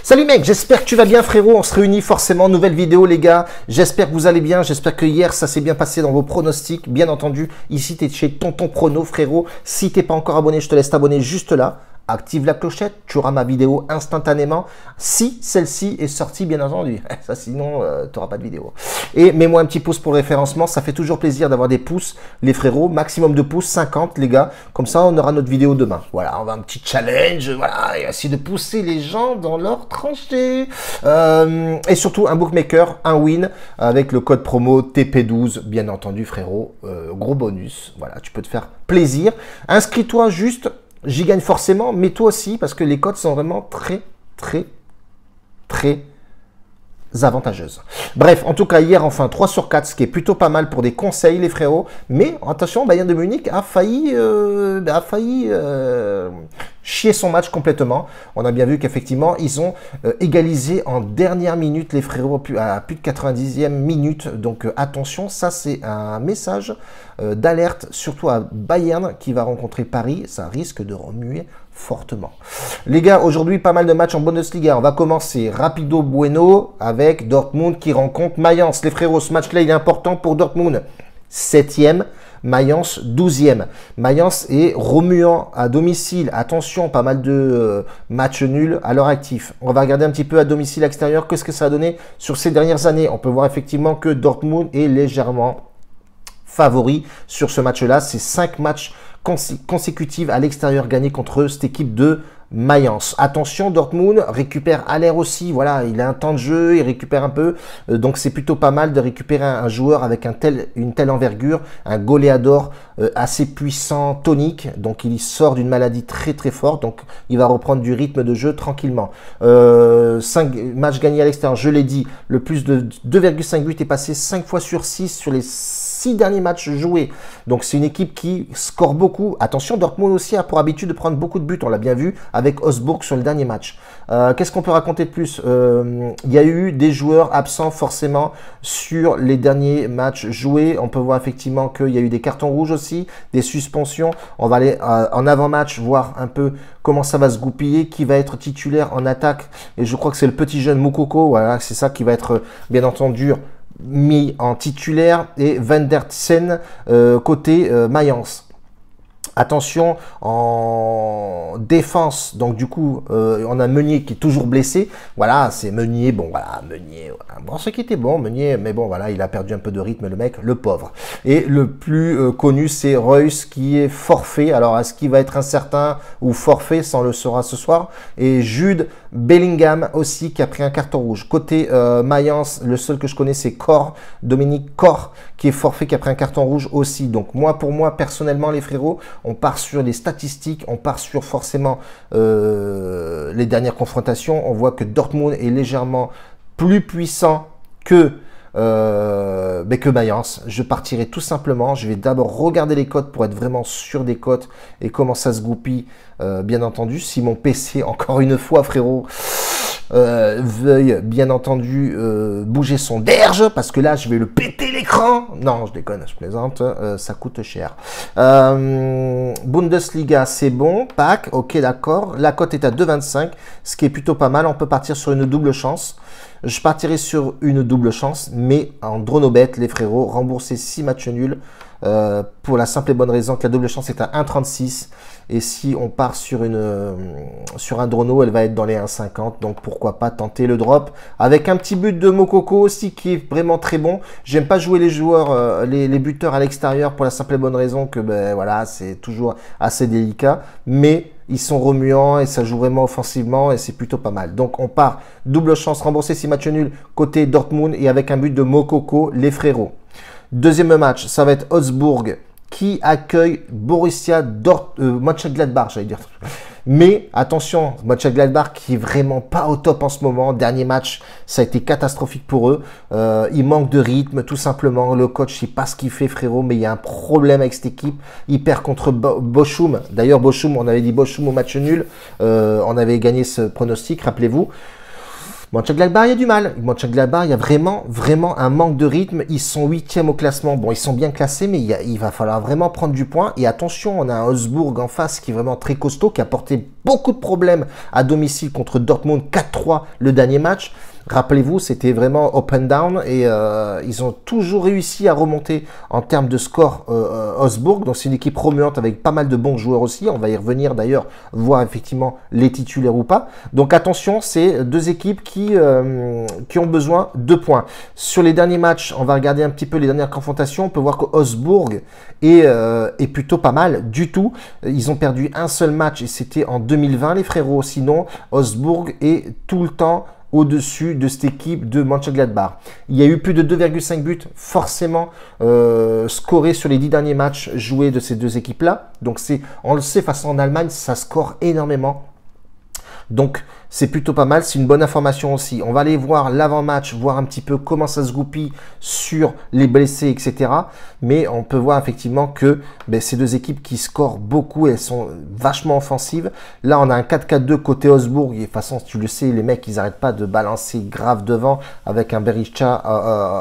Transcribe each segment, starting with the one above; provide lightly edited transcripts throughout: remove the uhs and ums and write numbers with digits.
Salut mec, j'espère que tu vas bien frérot, on se réunit forcément, nouvelle vidéo les gars, j'espère que vous allez bien, j'espère que hier ça s'est bien passé dans vos pronostics, bien entendu, ici tu es chez Tonton Prono frérot, si t'es pas encore abonné, je te laisse t'abonner juste là, active la clochette, tu auras ma vidéo instantanément, si celle-ci est sortie bien entendu, ça sinon tu n'auras pas de vidéo. Et mets-moi un petit pouce pour le référencement, ça fait toujours plaisir d'avoir des pouces les frérots, maximum de pouces, 50 les gars, comme ça on aura notre vidéo demain. Voilà, on va un petit challenge, voilà, et essayer de pousser les gens dans leur tranchée. Et surtout un bookmaker, un win, avec le code promo TP12, bien entendu frérot, gros bonus, voilà, tu peux te faire plaisir. Inscris-toi juste. J'y gagne forcément, mais toi aussi, parce que les cotes sont vraiment très avantageuses. Bref, en tout cas, hier, enfin, 3 sur 4, ce qui est plutôt pas mal pour des conseils, les frérots. Mais, attention, Bayern de Munich a failli chier son match complètement. On a bien vu qu'effectivement, ils ont égalisé en dernière minute, les frérots, à plus de 90e minute. Donc, attention, ça, c'est un message d'alerte, surtout à Bayern qui va rencontrer Paris. Ça risque de remuer fortement. Les gars, aujourd'hui, pas mal de matchs en Bundesliga. On va commencer rapido bueno avec Dortmund qui rencontre Mayence. Les frérots, ce match-là, il est important pour Dortmund. 7e, Mayence 12e. Mayence est remuant à domicile. Attention, pas mal de matchs nuls à leur actif. On va regarder un petit peu à domicile extérieur. Qu'est-ce que ça a donné sur ces dernières années? On peut voir effectivement que Dortmund est légèrement favori sur ce match-là. C'est 5 matchs consécutifs à l'extérieur gagnés contre cette équipe de Mayence. Attention, Dortmund récupère Haller aussi. Voilà, il a un temps de jeu, il récupère un peu. Donc, c'est plutôt pas mal de récupérer un joueur avec une telle envergure, un goléador assez puissant, tonique. Donc, il sort d'une maladie très forte. Donc, il va reprendre du rythme de jeu tranquillement. 5 matchs gagnés à l'extérieur, je l'ai dit. Le plus de 2,5 buts est passé 5 fois sur 6 sur les 6 derniers matchs joués. Donc, c'est une équipe qui score beaucoup. Attention, Dortmund aussi a pour habitude de prendre beaucoup de buts. On l'a bien vu avec Augsburg sur le dernier match. Qu'est-ce qu'on peut raconter de plus? Il y a eu des joueurs absents forcément sur les derniers matchs joués. On peut voir effectivement qu'il y a eu des cartons rouges aussi, des suspensions. On va aller en avant-match voir un peu comment ça va se goupiller, qui va être titulaire en attaque. Et je crois que c'est le petit jeune Moukoko. Voilà, c'est ça qui va être bien entendu mis en titulaire, et Van der Sen côté Mayence. Attention en défense, donc du coup on a Meunier qui est toujours blessé. Voilà, c'est Meunier, bon voilà, Meunier, voilà. Bon, ce qui était bon, Meunier, mais bon voilà, il a perdu un peu de rythme le mec, le pauvre. Et le plus connu, c'est Reus qui est forfait. Alors est-ce qu'il va être incertain ou forfait, ça on le saura ce soir. Et Jude Bellingham aussi qui a pris un carton rouge. Côté Mayence, le seul que je connais c'est Cor, Dominique Cor qui est forfait, qui a pris un carton rouge aussi. Donc pour moi personnellement les frérots, on part sur les statistiques, on part sur forcément les dernières confrontations. On voit que Dortmund est légèrement plus puissant que Mayence. Je partirai tout simplement. Je vais d'abord regarder les cotes pour être vraiment sûr des cotes et comment ça se goupille. Bien entendu, si mon PC, encore une fois frérot, veuille bien entendu bouger son derge, parce que là je vais le péter l'écran. Non, je déconne, je plaisante, ça coûte cher. Bundesliga, c'est bon, Pack, ok d'accord, la cote est à 2,25, ce qui est plutôt pas mal. On peut partir sur une double chance. Je partirai sur une double chance, mais en dronobet, les frérots, rembourser 6 matchs nuls, pour la simple et bonne raison que la double chance est à 1,36. Et si on part sur un drono, elle va être dans les 1,50. Donc pourquoi pas tenter le drop avec un petit but de Moukoko aussi qui est vraiment très bon. J'aime pas jouer les joueurs, les buteurs à l'extérieur pour la simple et bonne raison que voilà, c'est toujours assez délicat. Mais ils sont remuants et ça joue vraiment offensivement et c'est plutôt pas mal. Donc on part double chance, rembourser 6 matchs nuls côté Dortmund et avec un but de Moukoko, les frérots. Deuxième match, ça va être Augsburg qui accueille Borussia Mönchengladbach, j'allais dire. Mais attention, Mönchengladbach qui est vraiment pas au top en ce moment. Dernier match, ça a été catastrophique pour eux. Il manque de rythme, tout simplement. Le coach, je sais pas ce qu'il fait, frérot, mais il y a un problème avec cette équipe. Il perd contre Bochum. D'ailleurs, Bochum, on avait dit Bochum au match nul. On avait gagné ce pronostic, rappelez-vous. Mönchengladbach, il y a du mal. Mönchengladbach, il y a vraiment un manque de rythme. Ils sont 8e au classement. Bon, ils sont bien classés, mais il va falloir vraiment prendre du point. Et attention, on a un Augsbourg en face qui est vraiment très costaud, qui a porté beaucoup de problèmes à domicile contre Dortmund 4-3 le dernier match. Rappelez-vous, c'était vraiment up and down et ils ont toujours réussi à remonter en termes de score Augsbourg. Donc c'est une équipe remuante avec pas mal de bons joueurs aussi. On va y revenir d'ailleurs, voir effectivement les titulaires ou pas. Donc attention, c'est deux équipes qui ont besoin de points. Sur les derniers matchs, on va regarder un petit peu les dernières confrontations. On peut voir que Augsbourg est plutôt pas mal du tout. Ils ont perdu un seul match et c'était en 2020 les frérots. Sinon, Augsbourg est tout le temps au-dessus de cette équipe de Mönchengladbach. Il y a eu plus de 2,5 buts forcément scorés sur les 10 derniers matchs joués de ces deux équipes-là. Donc on le sait, face en Allemagne, ça score énormément. Donc c'est plutôt pas mal, c'est une bonne information aussi. On va aller voir l'avant-match, voir un petit peu comment ça se goupille sur les blessés, etc. Mais on peut voir effectivement que ces deux équipes qui scorent beaucoup, elles sont vachement offensives. Là, on a un 4-4-2 côté Augsbourg. Et de toute façon, tu le sais, les mecs, ils n'arrêtent pas de balancer grave devant avec un Berisha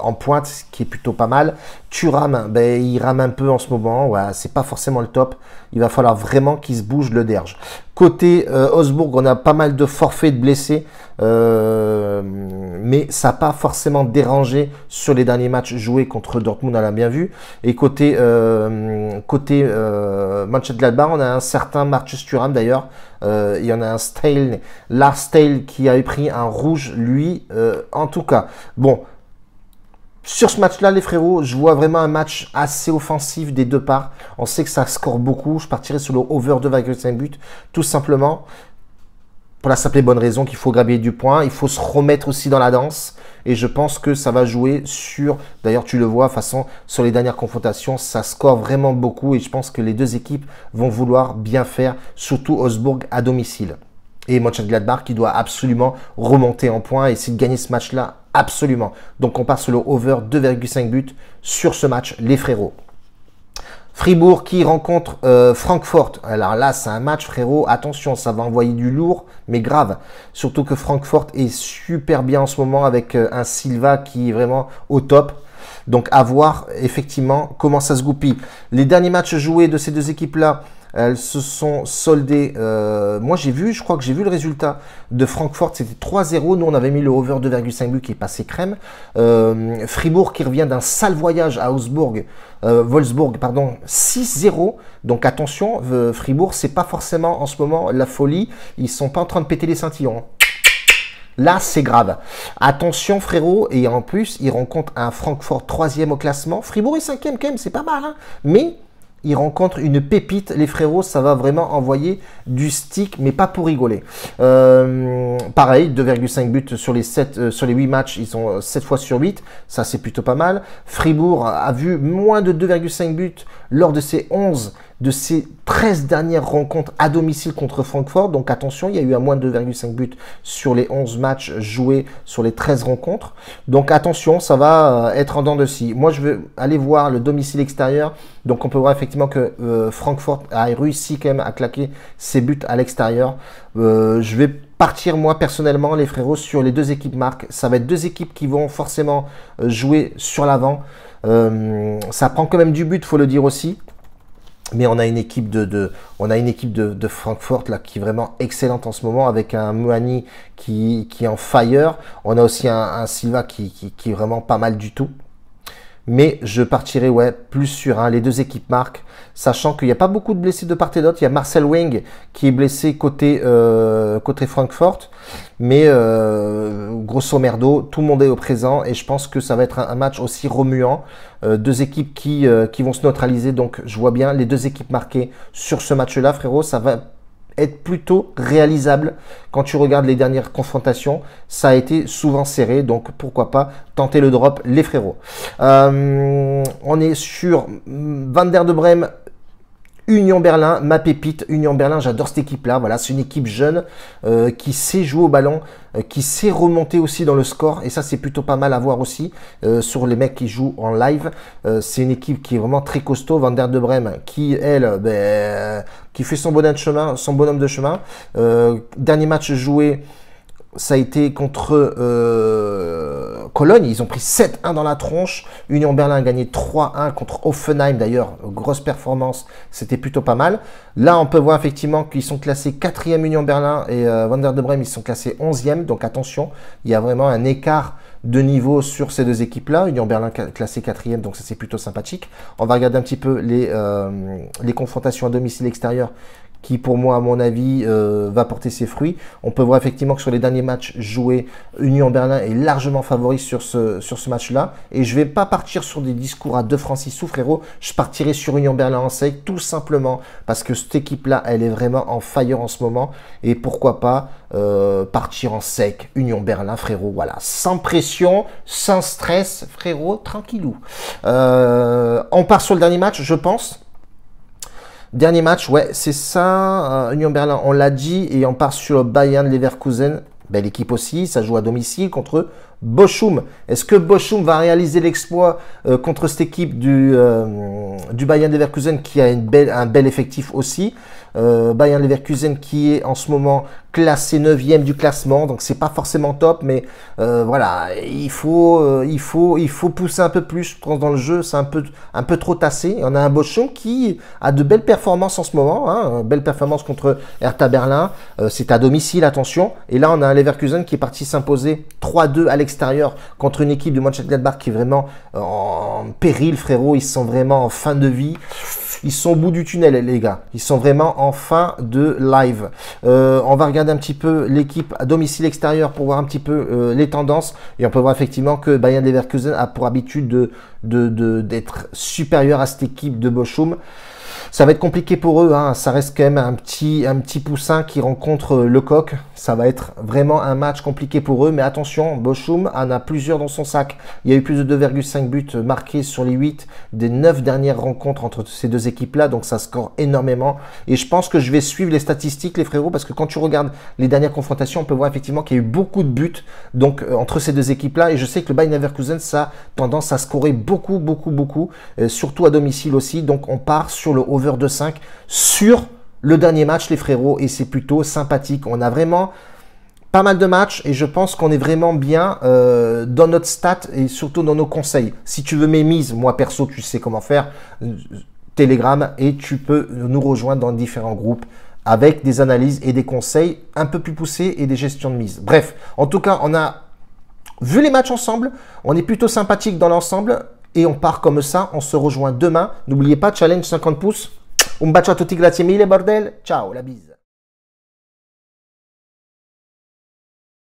en pointe, ce qui est plutôt pas mal. Thuram, il rame un peu en ce moment. Ouais, c'est pas forcément le top. Il va falloir vraiment qu'il se bouge le derge. Côté Augsbourg, on a pas mal de forfaits de blessés, mais ça n'a pas forcément dérangé sur les derniers matchs joués contre Dortmund, on l'a bien vu. Et côté Mönchengladbach, on a un certain Marcus Thuram d'ailleurs. Il y en a un Lars Stejl qui avait pris un rouge, lui, en tout cas. Bon. Sur ce match-là, les frérots, je vois vraiment un match assez offensif des deux parts. On sait que ça score beaucoup. Je partirai sur le over 2,5 buts, tout simplement. Pour la simple et bonne raison qu'il faut graber du point. Il faut se remettre aussi dans la danse. Et je pense que ça va jouer sur... D'ailleurs, tu le vois, de toute façon, sur les dernières confrontations, ça score vraiment beaucoup. Et je pense que les deux équipes vont vouloir bien faire, surtout Augsbourg à domicile. Et Mönchengladbach qui doit absolument remonter en points et essayer de gagner ce match-là absolument. Donc on part sur le over 2,5 buts sur ce match, les frérots. Fribourg qui rencontre Francfort. Alors là, c'est un match, frérot. Attention, ça va envoyer du lourd, mais grave. Surtout que Francfort est super bien en ce moment avec un Silva qui est vraiment au top. Donc à voir effectivement comment ça se goupille. Les derniers matchs joués de ces deux équipes-là, elles se sont soldées. Moi, je crois que j'ai vu le résultat de Francfort. C'était 3-0. Nous, on avait mis le over 2,5 buts qui est passé crème. Fribourg qui revient d'un sale voyage à Wolfsburg, pardon, 6-0. Donc attention, Fribourg, c'est pas forcément en ce moment la folie. Ils sont pas en train de péter les scintillons. Là, c'est grave. Attention, frérot. Et en plus, ils rencontrent un Francfort 3e au classement. Fribourg est 5e quand même, c'est pas mal. Hein, mais... ils rencontrent une pépite, les frérots, ça va vraiment envoyer du stick, mais pas pour rigoler. Pareil, 2,5 buts sur les 8 matchs, ils sont 7 fois sur 8, ça c'est plutôt pas mal. Fribourg a vu moins de 2,5 buts lors de ses 13 dernières rencontres à domicile contre Francfort. Donc attention, il y a eu à moins de 2,5 buts sur les 11 matchs joués sur les 13 rencontres. Donc attention, ça va être en dents de scie. Moi, je vais aller voir le domicile extérieur. Donc on peut voir effectivement que Francfort a réussi quand même à claquer ses buts à l'extérieur. Je vais partir moi personnellement, les frérots, sur les deux équipes marques. Ça va être deux équipes qui vont forcément jouer sur l'avant. Ça prend quand même du but, faut le dire aussi. Mais on a une équipe de Francfort là, qui est vraiment excellente en ce moment avec un Muani qui est en fire. On a aussi un Silva qui est vraiment pas mal du tout. Mais je partirai plus sur les deux équipes marques, sachant qu'il n'y a pas beaucoup de blessés de part et d'autre. Il y a Marcel Weng qui est blessé côté Francfort. Mais grosso merdo, tout le monde est au présent. Et je pense que ça va être un match aussi remuant. Deux équipes qui vont se neutraliser. Donc je vois bien les deux équipes marquées sur ce match-là, frérot. Ça va être plutôt réalisable quand tu regardes les dernières confrontations. Ça a été souvent serré, donc pourquoi pas tenter le drop, les frérots. On est sur Van der de Brême, Union Berlin, ma pépite. Union Berlin, j'adore cette équipe-là. Voilà, c'est une équipe jeune qui sait jouer au ballon, qui sait remonter aussi dans le score. Et ça, c'est plutôt pas mal à voir aussi sur les mecs qui jouent en live. C'est une équipe qui est vraiment très costaud. Van der de Brême, qui, elle, qui fait son bonhomme de chemin. Dernier match joué ça a été contre Cologne. Ils ont pris 7-1 dans la tronche. Union Berlin a gagné 3-1 contre Hoffenheim. D'ailleurs, grosse performance. C'était plutôt pas mal. Là, on peut voir effectivement qu'ils sont classés 4e Union Berlin et Werder de Brême, ils sont classés 11e. Donc attention, il y a vraiment un écart de niveau sur ces deux équipes-là. Union Berlin classé 4e, donc ça c'est plutôt sympathique. On va regarder un petit peu les confrontations à domicile extérieur qui pour moi à mon avis va porter ses fruits. On peut voir effectivement que sur les derniers matchs joués, Union Berlin est largement favori sur ce match-là. Et je ne vais pas partir sur des discours à 2 francs 6 sous, frérot. Je partirai sur Union Berlin en sec, tout simplement parce que cette équipe-là, elle est vraiment en fire en ce moment. Et pourquoi pas partir en sec, Union Berlin, frérot. Voilà, sans pression, sans stress, frérot, tranquillou. On part sur le dernier match, je pense. Dernier match, ouais, c'est ça, Union Berlin, on l'a dit, et on part sur le Bayern Leverkusen. Belle équipe aussi, ça joue à domicile contre Bochum. Est-ce que Bochum va réaliser l'exploit contre cette équipe du Bayern Leverkusen qui a un bel effectif aussi? Bayern Leverkusen qui est en ce moment classé 9e du classement, donc c'est pas forcément top, mais voilà, il faut pousser un peu plus, je pense, dans le jeu, c'est un peu trop tassé. On a un Bochum qui a de belles performances en ce moment, hein, belle performance contre Hertha Berlin, c'est à domicile, attention, et là on a un Leverkusen qui est parti s'imposer 3-2 à l'extérieur contre une équipe de Mönchengladbach qui est vraiment en péril, frérot, ils sont vraiment en fin de vie. Ils sont au bout du tunnel, les gars. Ils sont vraiment en fin de live. On va regarder un petit peu l'équipe à domicile extérieur pour voir un petit peu les tendances. Et on peut voir effectivement que Bayern Leverkusen a pour habitude d'être supérieur à cette équipe de Bochum. Ça va être compliqué pour eux, hein. Ça reste quand même un petit poussin qui rencontre le coq. Ça va être vraiment un match compliqué pour eux. Mais attention, Bochum en a plusieurs dans son sac. Il y a eu plus de 2,5 buts marqués sur les 8 des 9 dernières rencontres entre ces deux équipes-là. Donc ça score énormément. Et je pense que je vais suivre les statistiques, les frérots, parce que quand tu regardes les dernières confrontations, on peut voir effectivement qu'il y a eu beaucoup de buts donc, entre ces deux équipes-là. Et je sais que le Bayern Leverkusen, ça a tendance à scorer beaucoup, surtout à domicile aussi. Donc on part sur le over de 5 sur le dernier match, les frérots, et c'est plutôt sympathique. On a vraiment pas mal de matchs et je pense qu'on est vraiment bien dans notre stat et surtout dans nos conseils. Si tu veux mes mises, moi perso, tu sais comment faire, Telegram, et tu peux nous rejoindre dans différents groupes avec des analyses et des conseils un peu plus poussés et des gestions de mise. Bref, en tout cas, on a vu les matchs ensemble, on est plutôt sympathique dans l'ensemble. Et on part comme ça, on se rejoint demain. N'oubliez pas, challenge 50 pouces. Un bacio a tutti, grazie mille, bordel. Ciao, la bise.